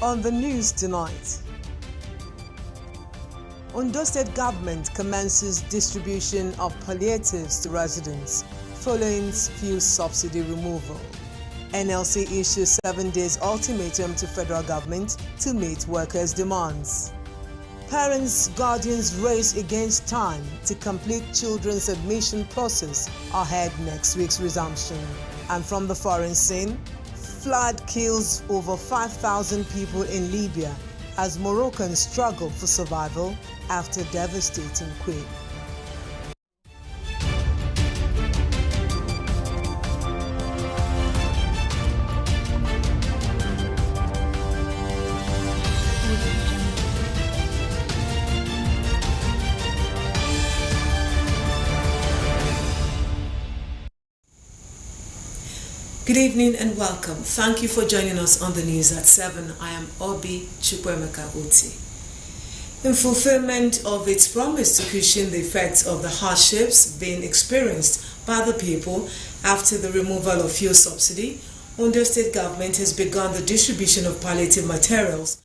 On the news tonight, Ondo State Government commences distribution of palliatives to residents following fuel subsidy removal. NLC issues 7 days ultimatum to federal government to meet workers' demands. Parents' guardians race against time to complete children's admission process ahead next week's resumption. And from the foreign scene, flood kills over 5,000 people in Libya as Moroccans struggle for survival after devastating quake. Good evening and welcome. Thank you for joining us on the news at 7. I am Obi Chukwemeka Oti. In fulfillment of its promise to cushion the effects of the hardships being experienced by the people after the removal of fuel subsidy, Ondo State Government has begun the distribution of palliative materials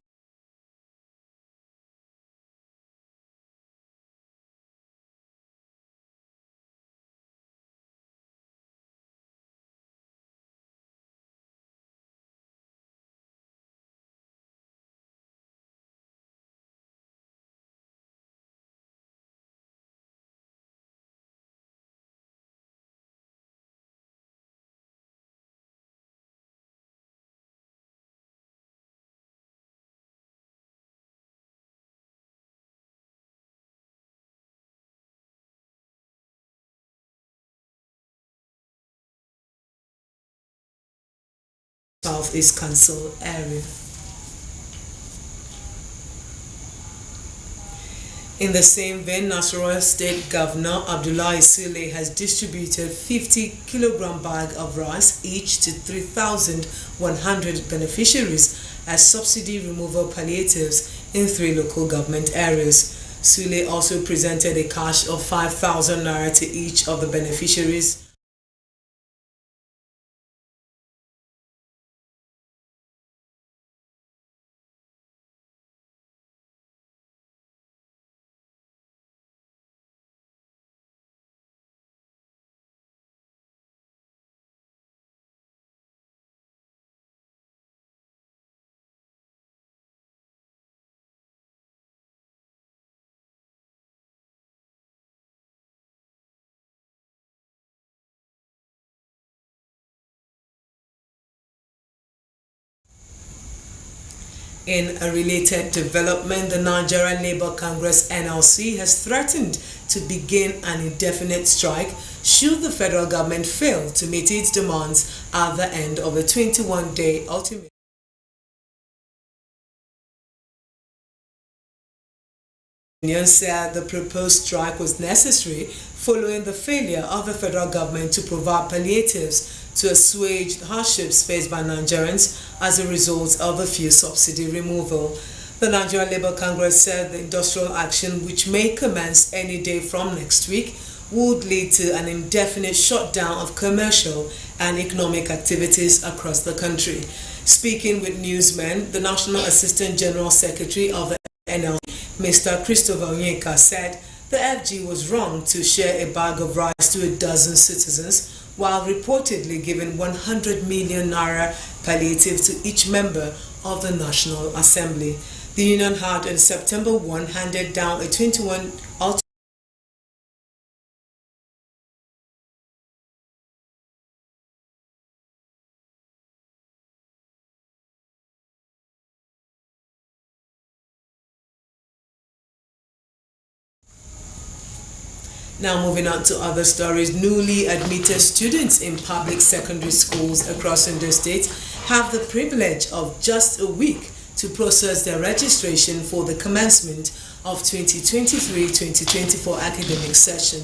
Southeast Council area. In the same vein, Osrc State Governor Abdullahi Sule has distributed 50-kilogram bag of rice each to 3,100 beneficiaries as subsidy removal palliatives in 3 local government areas. Sule also presented a cash of 5,000 naira to each of the beneficiaries. In a related development, the Nigerian Labour Congress NLC has threatened to begin an indefinite strike should the federal government fail to meet its demands at the end of a 21-day ultimatum. The union said the proposed strike was necessary following the failure of the federal government to provide palliatives to assuage hardships faced by Nigerians as a result of the fuel subsidy removal. The Nigerian Labour Congress said the industrial action, which may commence any day from next week, would lead to an indefinite shutdown of commercial and economic activities across the country. Speaking with newsmen, the National Assistant General Secretary of the NLC, Mr. Christopher Onyeka, said the FG was wrong to share a bag of rice to a dozen citizens while reportedly giving 100 million naira palliative to each member of the National Assembly. The union had on September 1 handed down a 21 ultimatum. Now moving on to other stories, newly admitted students in public secondary schools across Ondo State have the privilege of just a week to process their registration for the commencement of 2023-2024 academic session.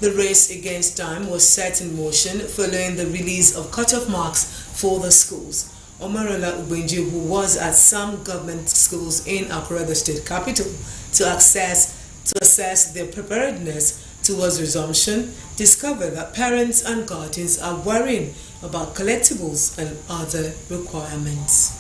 The race against time was set in motion following the release of cutoff marks for the schools. Omarola Ubenji, who was at some government schools in Akure, the state capital, to assess their preparedness towards resumption, discovered that parents and guardians are worrying about collectibles and other requirements.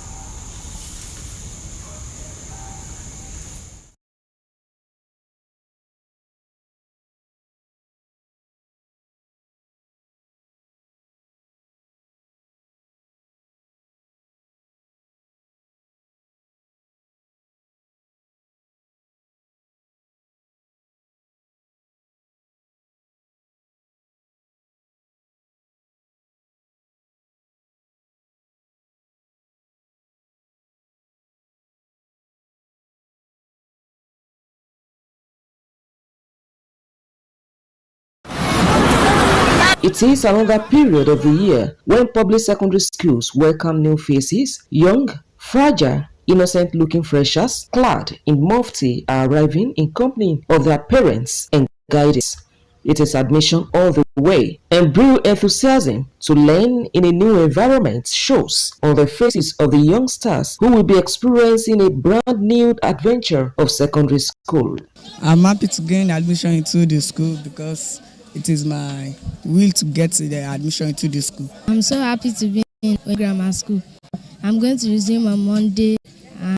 It is another period of the year when public secondary schools welcome new faces. Young, fragile, innocent-looking freshers clad in mufti are arriving in company of their parents and guides. It is admission all the way, and brew enthusiasm to learn in a new environment shows on the faces of the youngsters who will be experiencing a brand new adventure of secondary school. I'm happy to gain admission into the school because it is my will to get the admission into the school. I'm so happy to be in grammar school. I'm going to resume on Monday and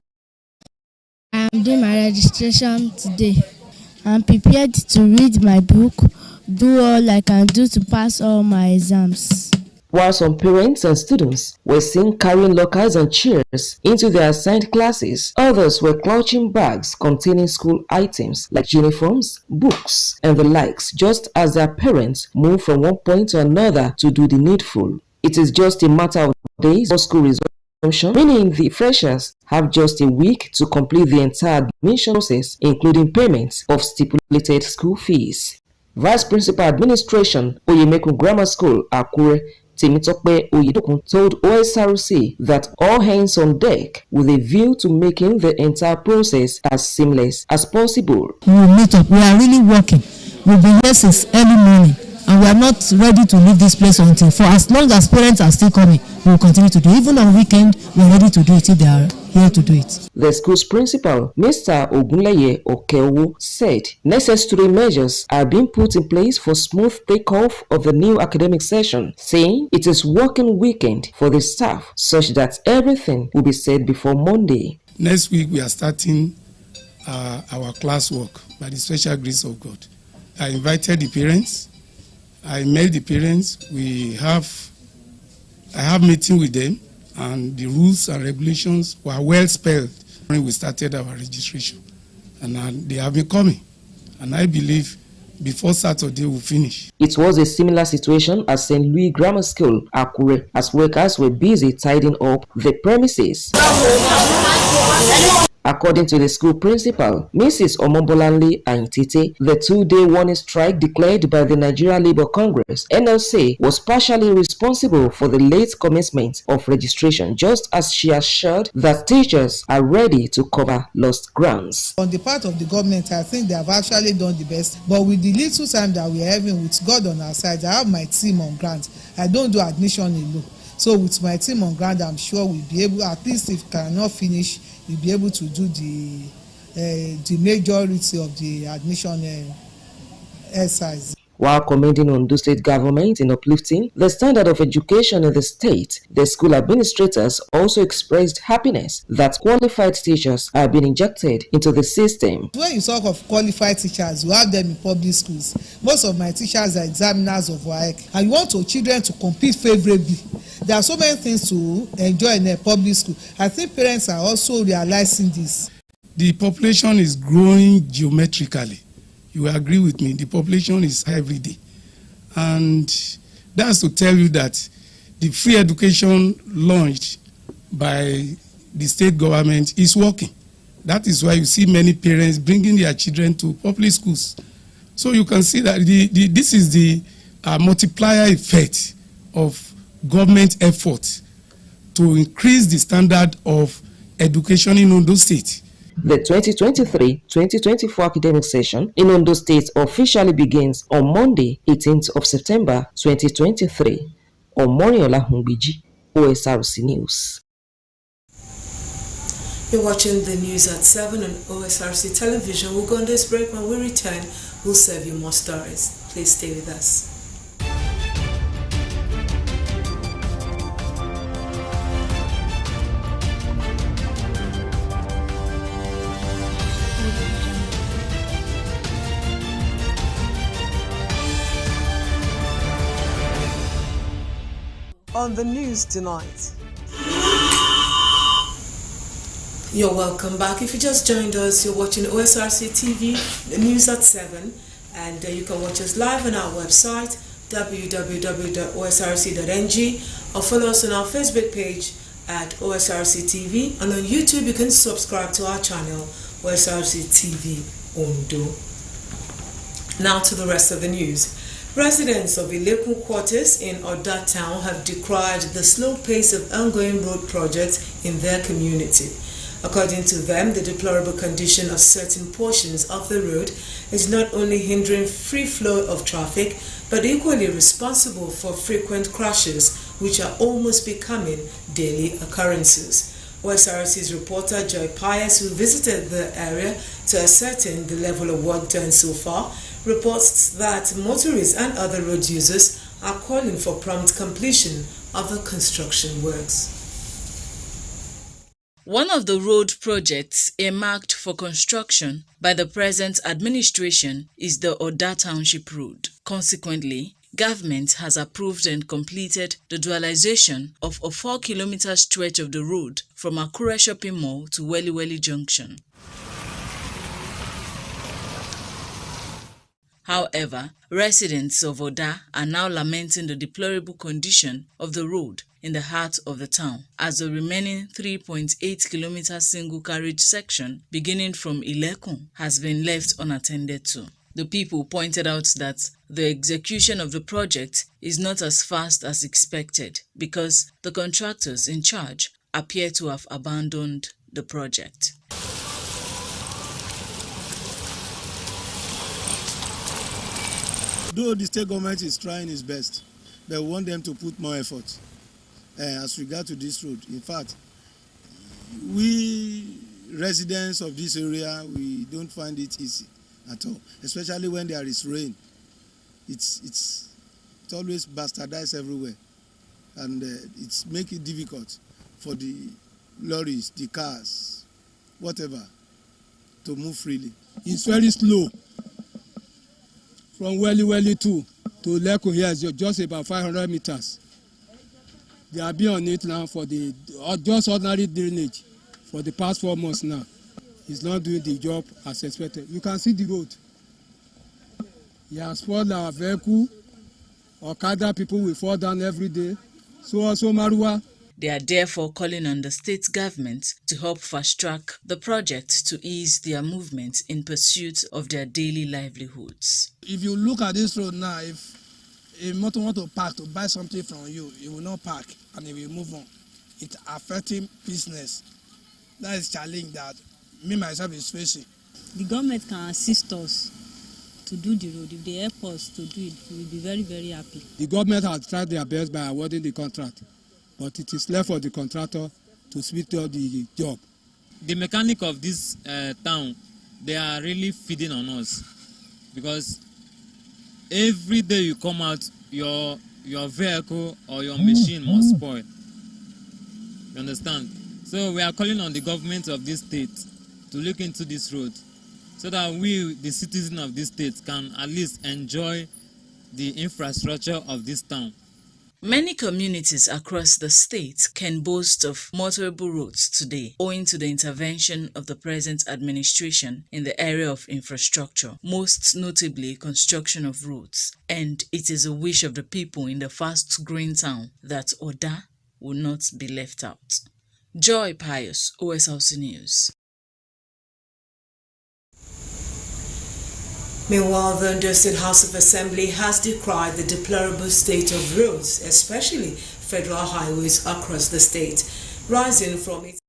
I'm doing my registration today. I'm prepared to read my book, do all I can do to pass all my exams. While some parents and students were seen carrying lockers and chairs into their assigned classes, others were clutching bags containing school items like uniforms, books, and the likes, just as their parents moved from one point to another to do the needful. It is just a matter of days for school resumption, meaning the freshers have just a week to complete the entire admission process, including payment of stipulated school fees. Vice Principal Administration, Ojumo Grammar School, Akure, Temitope Oyedokun, told Osrc that all hands on deck with a view to making the entire process as seamless as possible. We will meet up. We are really working. We'll be here since early morning and we are not ready to leave this place until, for as long as parents are still coming, we will continue to do it. Even on weekend, we are ready to do it if they are here to do it. The school's principal, Mr. Ogunleye Okeowo, said necessary measures are being put in place for smooth takeoff of the new academic session, saying it is working weekend for the staff such that everything will be said before Monday. Next week we are starting our classwork by the special grace of God. I invited the parents. I met the parents. I have meeting with them, and the rules and regulations were well spelled when we started our registration, and they have been coming, and I believe before Saturday we'll finish. It was a similar situation at St. Louis Grammar School, Akure, as workers were busy tidying up the premises. According to the school principal, Mrs. Omombolanle Aintite, the two-day warning strike declared by the Nigeria Labour Congress, NLC, was partially responsible for the late commencement of registration, just as she assured that teachers are ready to cover lost grounds. On the part of the government, I think they have actually done the best, but with the little time that we are having with God on our side, I have my team on ground. I don't do admission alone. So with my team on ground, I'm sure we'll be able, at least if cannot finish, we'll be able to do the majority of the admission exercise. While commending Ondo State government in uplifting the standard of education in the state, the school administrators also expressed happiness that qualified teachers are being injected into the system. When you talk of qualified teachers, you have them in public schools. Most of my teachers are examiners of WAEC, and you want your children to compete favorably. There are so many things to enjoy in a public school. I think parents are also realizing this. The population is growing geometrically. You agree with me, the population is every day. And that's to tell you that the free education launched by the state government is working. That is why you see many parents bringing their children to public schools. So you can see that this is the multiplier effect of government effort to increase the standard of education in Ondo State. The 2023-2024 academic session in Ondo State officially begins on Monday, 18th of September 2023. Omoriola Humbiji. OSRC News. You're watching the news at 7 on OSRC television. We'll go on this break. When we return, we'll serve you more stories. Please stay with us. On the news tonight. You're welcome back. If you just joined us, you're watching OSRC TV, the news at 7, and you can watch us live on our website, www.osrc.ng, or follow us on our Facebook page at OSRC TV, and on YouTube you can subscribe to our channel, OSRC TV Ondo. Now to the rest of the news. Residents of Ilekun quarters in Oda town have decried the slow pace of ongoing road projects in their community. According to them, the deplorable condition of certain portions of the road is not only hindering free flow of traffic, but equally responsible for frequent crashes, which are almost becoming daily occurrences. OSRC's reporter Joy Pius, who visited the area to ascertain the level of work done so far, reports that motorists and other road users are calling for prompt completion of the construction works. One of the road projects earmarked for construction by the present administration is the Oda Township Road. Consequently, government has approved and completed the dualization of a 4-kilometer stretch of the road from Akure Shopping Mall to Weli Junction. However, residents of Oda are now lamenting the deplorable condition of the road in the heart of the town, as the remaining 3.8-kilometer single-carriage section beginning from Ilekun has been left unattended to. The people pointed out that the execution of the project is not as fast as expected because the contractors in charge appear to have abandoned the project. Though the state government is trying its best, but we want them to put more effort as regard to this road. In fact, we residents of this area, we don't find it easy at all, especially when there is rain. It's always bastardized everywhere, and it's make it difficult for the lorries, the cars, whatever, to move freely. It's very slow. From Weli to Lekun here is just about 500 meters. They have been on it now for the just ordinary drainage for the past 4 months now. It's not doing the job as expected. You can see the road. He has spoiled our vehicle. Okada people will fall down every day. So also Marua. They are therefore calling on the state government to help fast-track the project to ease their movement in pursuit of their daily livelihoods. If you look at this road now, if a motor want to park to buy something from you, it will not park and it will move on. It's affecting business. That is a challenge that me myself is facing. The government can assist us to do the road. If they help us to do it, we will be very, very happy. The government has tried their best by awarding the contract, but it is left for the contractor to speed up the job. The mechanic of this town, they are really feeding on us, because every day you come out, your vehicle or your machine must spoil. You understand? So we are calling on the government of this state to look into this road, so that we, the citizens of this state, can at least enjoy the infrastructure of this town. Many communities across the state can boast of motorable roads today, owing to the intervention of the present administration in the area of infrastructure, most notably construction of roads. And it is a wish of the people in the fast-growing town that Oda will not be left out. Joy Pius, OSRC News. Meanwhile, the Ondo State House of Assembly has decried the deplorable state of roads, especially federal highways across the state, rising from its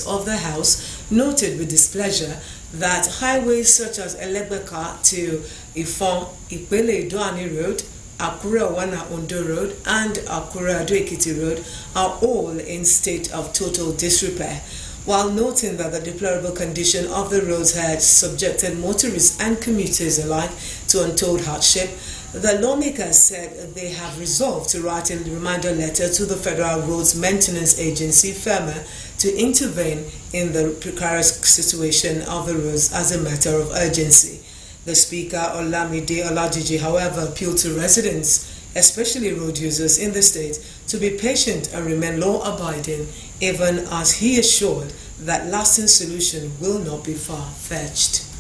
of the House noted with displeasure that highways such as Elegbeka to Ifon Ipele Doani Road, Akure-Owana Ondo Road and Akure-Ado Ekiti Road are all in state of total disrepair, while noting that the deplorable condition of the roads had subjected motorists and commuters alike to untold hardship. The lawmakers said they have resolved to write a reminder letter to the Federal Roads Maintenance Agency, FEMA, to intervene in the precarious situation of the roads as a matter of urgency. The Speaker, Olamide Olajiji, however, appealed to residents, especially road users in the state, to be patient and remain law-abiding, even as he assured that lasting solution will not be far-fetched.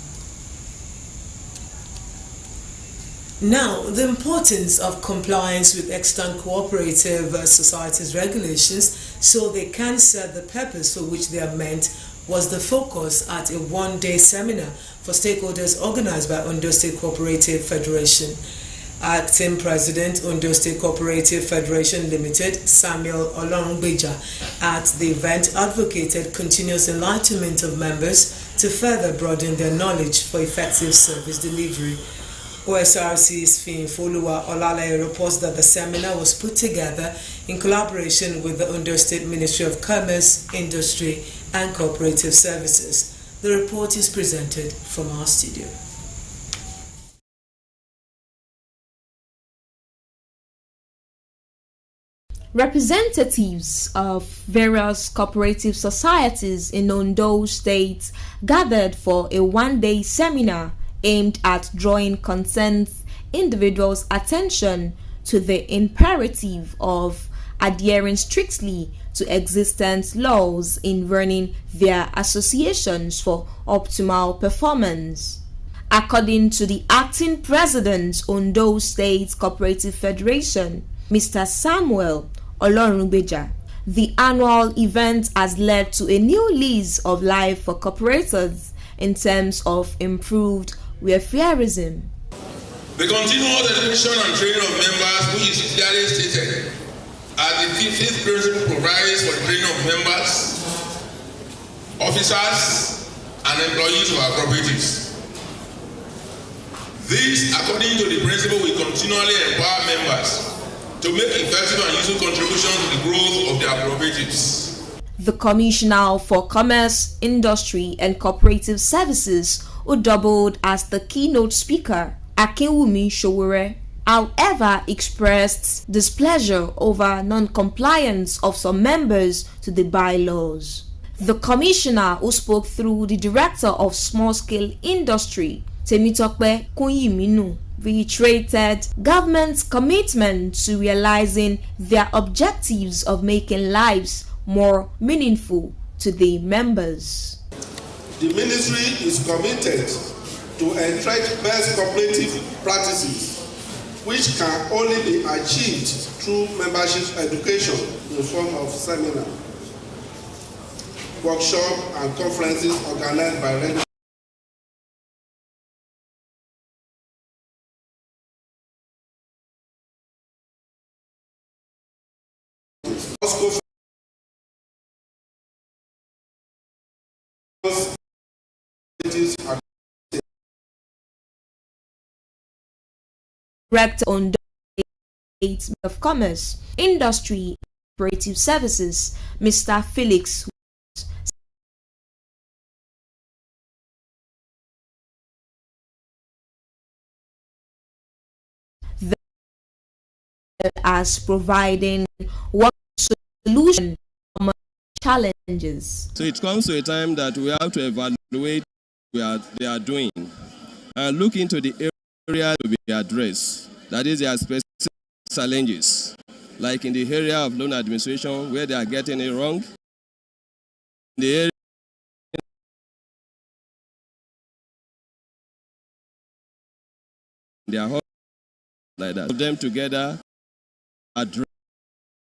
Now, the importance of compliance with extant cooperative societies' regulations so they can serve the purpose for which they are meant was the focus at a one-day seminar for stakeholders organized by Ondo State Cooperative Federation. Acting President, Ondo State Cooperative Federation Limited, Samuel Olorungbeja, at the event advocated continuous enlightenment of members to further broaden their knowledge for effective service delivery. Osrc's Foluwa Olalaye reports that the seminar was put together in collaboration with the Ondo State Ministry of Commerce, Industry and Cooperative Services. The report is presented from our studio. Representatives of various cooperative societies in Ondo State gathered for a one-day seminar aimed at drawing concerned individuals' attention to the imperative of adhering strictly to existing laws in running their associations for optimal performance. According to the acting president, Ondo State Cooperative Federation, Mr. Samuel Olorungbeja, the annual event has led to a new lease of life for cooperators in terms of improved welfareism. The continuous education and training of members, which is clearly stated as the fifth principle, provides for the training of members, officers, and employees of our cooperatives. This, according to the principle, will continually empower members to make effective and useful contributions to the growth of their cooperatives. The Commissioner for Commerce, Industry and Cooperative Services, who doubled as the keynote speaker, Akinwumi Sowore, however, expressed displeasure over non-compliance of some members to the bylaws. The commissioner, who spoke through the Director of Small-Scale Industry, Temitope Kunyiminu, reiterated government's commitment to realizing their objectives of making lives more meaningful to the members. The ministry is committed to entrench best cooperative practices, which can only be achieved through membership education in the form of seminar, workshop, and conferences organized by regular Director on State of Commerce, Industry, and Cooperative Services, Mr. Felix as providing one solution to challenges. So it comes to a time that we have to evaluate what they are doing and look into the area to be addressed. That is, their specific challenges, like in the area of loan administration where they are getting it wrong, in the area they are like that. Put them together, address.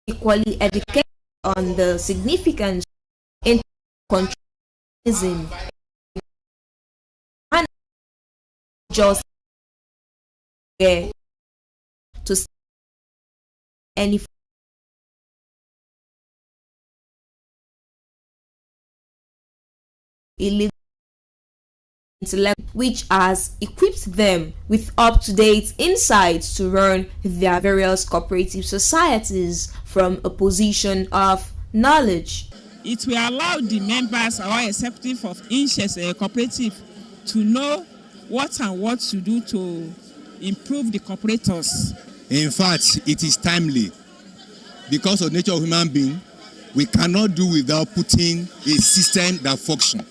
Equally educated on the significance in controlling and just to any illegal which has equipped them with up-to-date insights to run their various cooperative societies from a position of knowledge. It will allow the members or executive of each cooperative to know what to do to improve the cooperators. In fact, it is timely. Because of the nature of human being, we cannot do without putting a system that functions.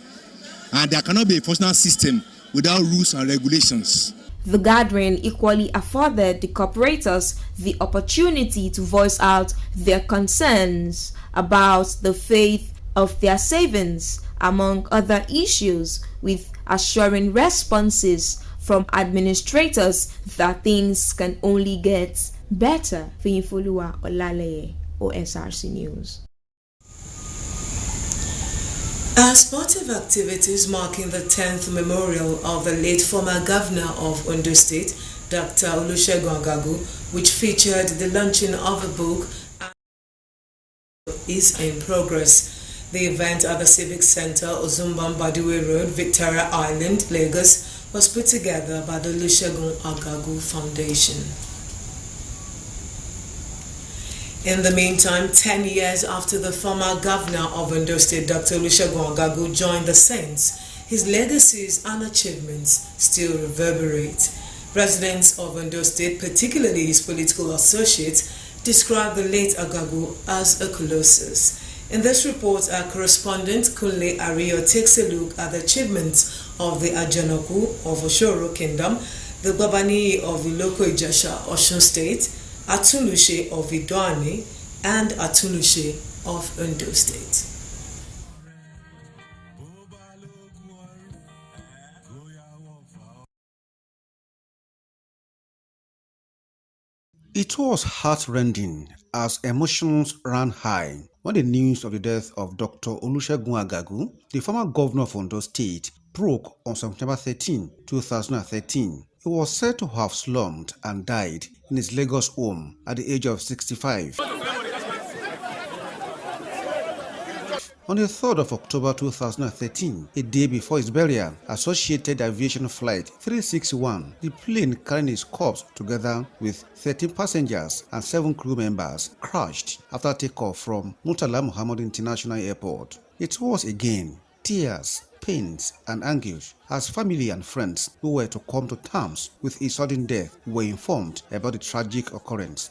And there cannot be a functional system without rules and regulations. The gathering equally afforded the cooperators the opportunity to voice out their concerns about the faith of their savings, among other issues, with assuring responses from administrators that things can only get better. Fiyinfoluwa Olaleye, Osrc News. As part of activities marking the 10th memorial of the late former governor of Ondo State, Dr. Olusegun Agagu, which featured the launching of a book, is in progress. The event at the Civic Center, Ojumo Badiwe Road, Victoria Island, Lagos, was put together by the Olusegun Agagu Foundation. In the meantime, 10 years after the former governor of Ondo State, Dr. Olusegun Agagu, joined the Saints, his legacies and achievements still reverberate. Residents of Ondo State, particularly his political associates, describe the late Agagu as a colossus. In this report, our correspondent Kunle Ario takes a look at the achievements of the Ajanoku of Oshoro Kingdom, the Babani of Iloko Ijesha, Osun State, Atunushe of Idoani, and Atunushe of Ondo State. It was heart-rending as emotions ran high when the news of the death of Dr. Olusegun Agagu, the former governor of Ondo State, broke on September 13, 2013. He was said to have slumped and died in his Lagos home at the age of 65. On the 3rd of October 2013, a day before his burial, Associated Aviation Flight 361, the plane carrying his corpse together with 13 passengers and 7 crew members, crashed after takeoff from Murtala Muhammad International Airport. It was again tears, pains, and anguish as family and friends who were to come to terms with his sudden death were informed about the tragic occurrence.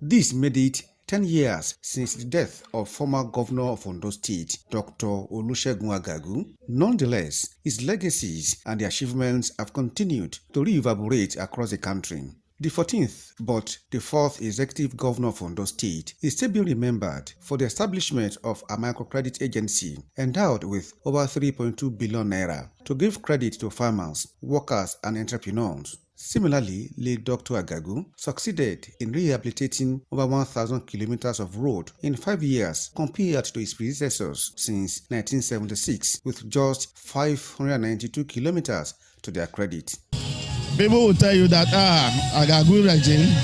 This made it 10 years since the death of former governor of Ondo State, Dr. Olusegun Agagu. Nonetheless, his legacies and the achievements have continued to reverberate across the country. The 14th, but the 4th executive governor of Ondo State is still being remembered for the establishment of a microcredit agency endowed with over 3.2 billion naira to give credit to farmers, workers, and entrepreneurs. Similarly, late Dr. Agagu succeeded in rehabilitating over 1,000 kilometers of road in 5 years compared to his predecessors since 1976, with just 592 kilometers to their credit. People will tell you that Agagu regime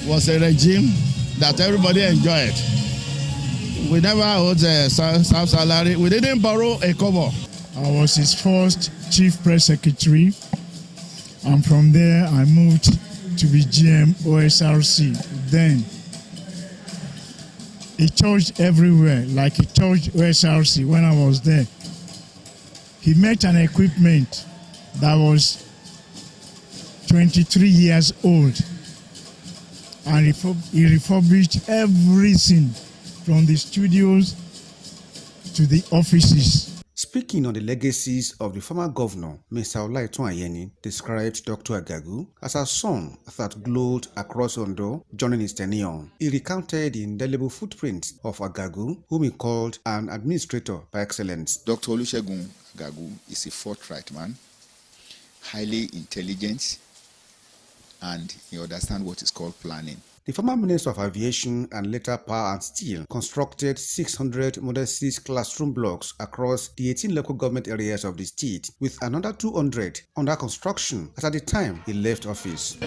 was a regime that everybody enjoyed. We never owed a salary. We didn't borrow a kobo. I was his first chief press secretary, and from there I moved to be GM Osrc. Then he charged everywhere, like he charged Osrc when I was there. He met an equipment that was 23 years old, and he refurbished everything from the studios to the offices. Speaking on the legacies of the former governor, Mr. Olaitun Ayeni described Dr. Agagu as a sun that glowed across Ondo during his tenure. He recounted the indelible footprint of Agagu, whom he called an administrator by excellence. Dr. Olusegun Agagu is a forthright man, highly intelligent, and he understands what is called planning. The former Minister of Aviation and later Power and Steel constructed 600 Model 6 classroom blocks across the 18 local government areas of the state, with another 200 under construction at the time he left office.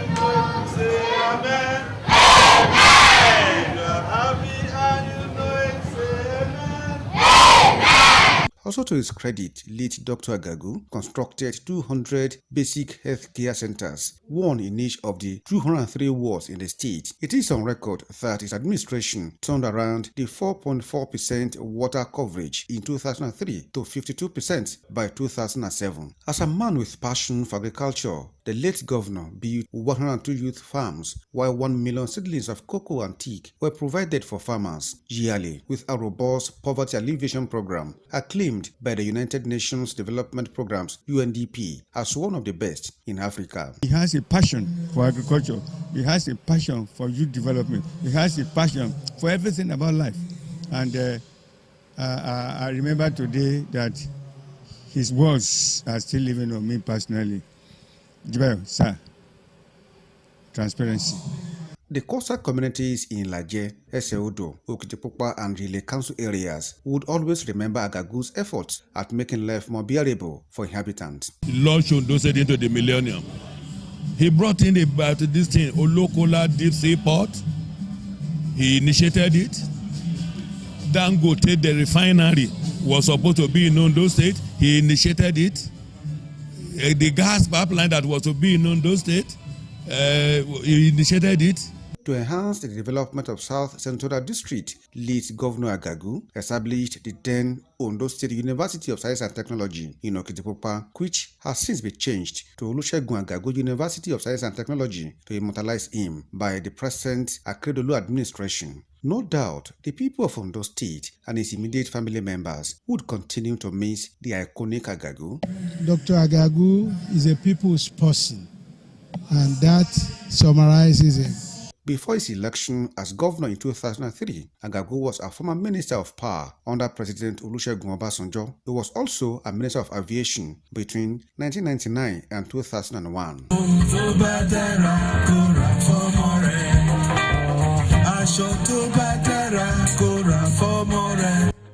Also to his credit, late Dr. Agagu constructed 200 basic health care centers, one in each of the 203 wards in the state. It is on record that his administration turned around the 4.4% water coverage in 2003 to 52% by 2007. As a man with passion for agriculture, the late governor built 102 youth farms, while 1 million seedlings of cocoa and teak were provided for farmers yearly with a robust poverty alleviation program, acclaimed by the United Nations Development Programs (UNDP) as one of the best in Africa. He has a passion for agriculture. He has a passion for youth development. He has a passion for everything about life. And I remember today that his words are still living on me personally. Sir, transparency. The coastal communities in Laje, Eseodo, Okitipupa and Rile Council areas would always remember Agagu's efforts at making life more bearable for inhabitants. He launched Ondo State into the millennium. He brought in about this thing, Olokola Deep Sea Port. He initiated it. Dangote, the refinery, was supposed to be in Ondo State. He initiated it. The gas pipeline that was to be in Ondo State, he initiated it. To enhance the development of South Central District, late Governor Agagu established the then Ondo State University of Science and Technology in Okitipupa, which has since been changed to Olusegun Agagu University of Science and Technology to immortalize him by the present Akeredolu administration. No doubt, the people of Ondo State and his immediate family members would continue to miss the iconic Agagu. Dr. Agagu is a people's person, and that summarizes him. Before his election as governor in 2003, Agagu was a former minister of power under President Olusegun Obasanjo. He was also a minister of aviation between 1999 and 2001.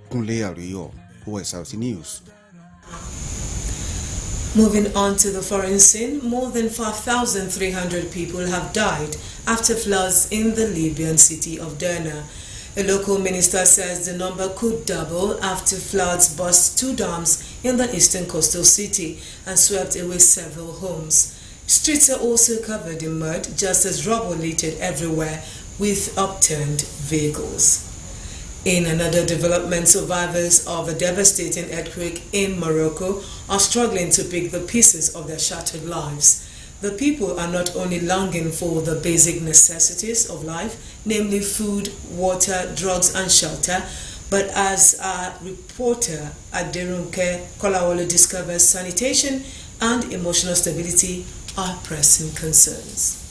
Kunle Ariyo, Osrc News. Moving on to the foreign scene, more than 5,300 people have died after floods in the Libyan city of Derna. A local minister says the number could double after floods burst 2 dams in the eastern coastal city and swept away several homes. Streets are also covered in mud, just as rubble littered everywhere with upturned vehicles. In another development, survivors of a devastating earthquake in Morocco are struggling to pick the pieces of their shattered lives. The people are not only longing for the basic necessities of life, namely food, water, drugs and shelter, but as our reporter Aderunke Kolawole discovers, sanitation and emotional stability are pressing concerns.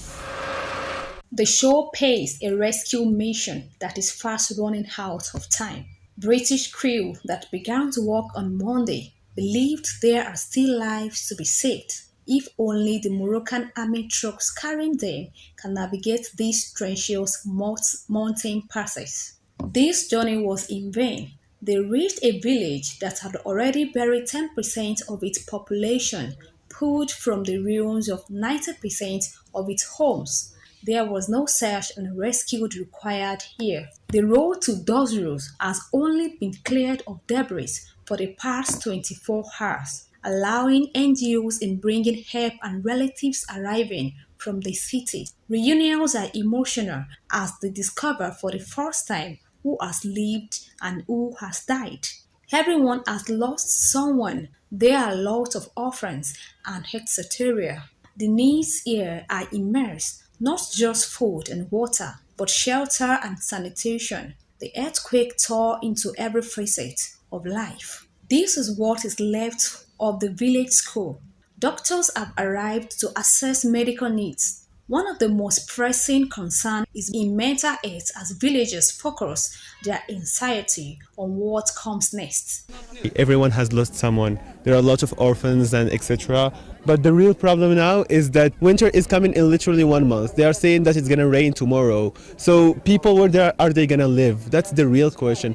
The show pays a rescue mission that is fast running out of time. British crew that began to work on Monday believed there are still lives to be saved if only the Moroccan army trucks carrying them can navigate these treacherous mountain passes. This journey was in vain. They reached a village that had already buried 10% of its population, pulled from the ruins of 90% of its homes. There was no search and rescue required here. The road to Dosros has only been cleared of debris for the past 24 hours, allowing NGOs in bringing help and relatives arriving from the city. Reunions are emotional as they discover for the first time who has lived and who has died. Everyone has lost someone. There are lots of orphans and etc. The needs here are immense. Not just food and water, but shelter and sanitation. The earthquake tore into every facet of life. This is what is left of the village school. Doctors have arrived to assess medical needs. One of the most pressing concerns is in mental health as villagers focus their anxiety on what comes next. Everyone has lost someone. There are lots of orphans and etc. But the real problem now is that winter is coming in literally 1 month. They are saying that it's going to rain tomorrow. So people, where are they going to live? That's the real question.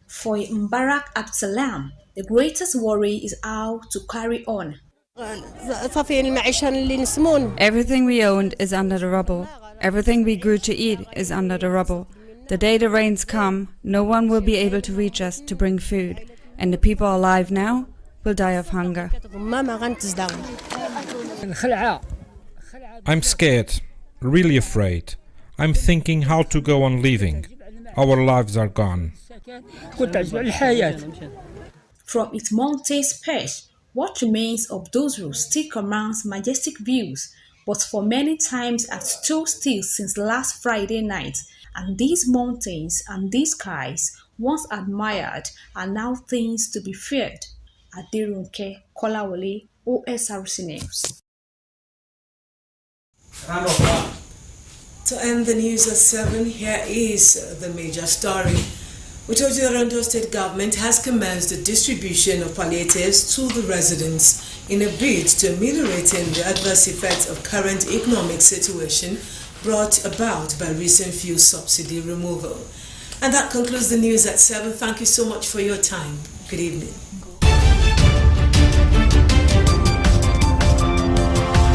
For Mbarak Absalam, the greatest worry is how to carry on. Everything we owned is under the rubble. Everything we grew to eat is under the rubble. The day the rains come, no one will be able to reach us to bring food, and the people alive now will die of hunger. I'm scared, really afraid. I'm thinking how to go on living. Our lives are gone. From its mountain's perch, what remains of those roofs still commands majestic views, but for many times have stood still since last Friday night, and these mountains and these skies, once admired, are now things to be feared. Aderunke Kolawole, Osrc News. To end the news at 7, here is the major story. We told you that Ondo State government has commenced the distribution of palliatives to the residents in a bid to ameliorating the adverse effects of current economic situation brought about by recent fuel subsidy removal. And that concludes the news at 7. Thank you so much for your time. Good evening.